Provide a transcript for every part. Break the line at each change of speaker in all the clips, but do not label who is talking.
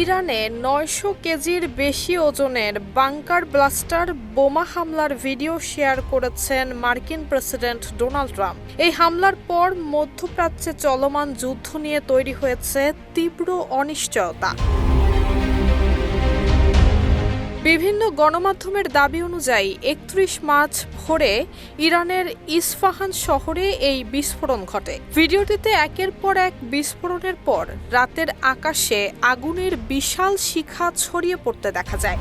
ইরানে ৯০০ কেজির বেশি ওজনের বাংকার ব্লাস্টার বোমা হামলার ভিডিও শেয়ার করেছেন মার্কিন প্রেসিডেন্ট ডোনাল্ড ট্রাম্প। এই হামলার পর মধ্যপ্রাচ্যে চলমান যুদ্ধ নিয়ে তৈরি হয়েছে তীব্র অনিশ্চয়তা। বিভিন্ন গণমাধ্যমের দাবি অনুযায়ী ৩১ মার্চ ভোরে ইরানের ইস্পাহান শহরে এই বিস্ফোরণ ঘটে। ভিডিওটিতে একের পর এক বিস্ফোরণের পর রাতের আকাশে আগুনের বিশাল শিখা ছড়িয়ে পড়তে দেখা যায়।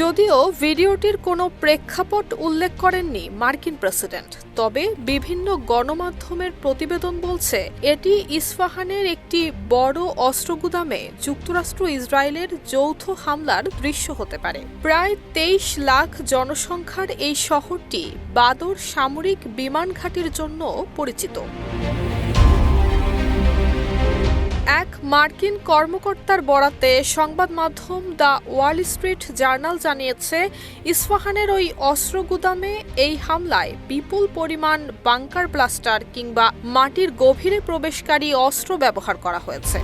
যদিও ভিডিওটির কোনো প্রেক্ষাপট উল্লেখ করেননি মার্কিন প্রেসিডেন্ট, তবে বিভিন্ন গণমাধ্যমের প্রতিবেদন বলছে এটি ইস্পাহানের একটি বড় অস্ত্রগুদামে যুক্তরাষ্ট্র ইসরায়েলের যৌথ হামলার দৃশ্য হতে পারে। প্রায় ২৩ লাখ জনসংখ্যার এই শহরটি বাদর সামরিক বিমান ঘাঁটির জন্য পরিচিত। এক মার্কিন কর্মকর্তার বরাতে সংবাদ মাধ্যম দ্য ওয়াল স্ট্রিট জার্নাল জানিয়েছে, ইস্পাহানের ওই অস্ত্রগুদামে এই হামলায় বিপুল পরিমাণ বাংকার ব্লাস্টার কিংবা মাটির গভীরে প্রবেশকারী অস্ত্র ব্যবহার করা হয়েছে।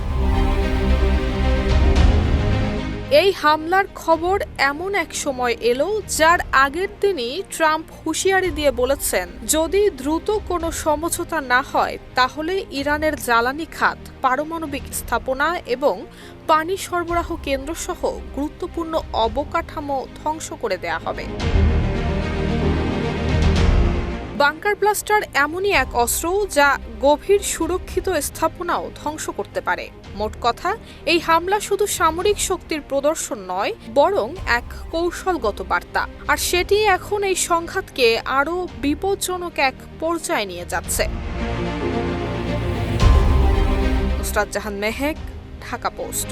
এই হামলার খবর এমন এক সময় এলো যার আগের দিনই ট্রাম্প হুঁশিয়ারি দিয়ে বলেছেন, যদি দ্রুত কোনো সমঝোতা না হয় তাহলে ইরানের জ্বালানি খাত, পারমাণবিক স্থাপনা এবং পানি সরবরাহ কেন্দ্রসহ গুরুত্বপূর্ণ অবকাঠামো ধ্বংস করে দেয়া হবে। বাংকার ব্লাস্টার এমনই এক অস্ত্র যা গভীর সুরক্ষিত স্থাপনাও ধ্বংস করতে পারে। মোট কথা, এই হামলা শুধু সামরিক শক্তির প্রদর্শন নয়, বরং এক কৌশলগত বার্তা, আর সেটি এখন এই সংঘাতকে আরও বিপজ্জনক এক পর্যায়ে নিয়ে যাচ্ছে। নুসরাত জাহান মেহেক, ঢাকা পোস্ট।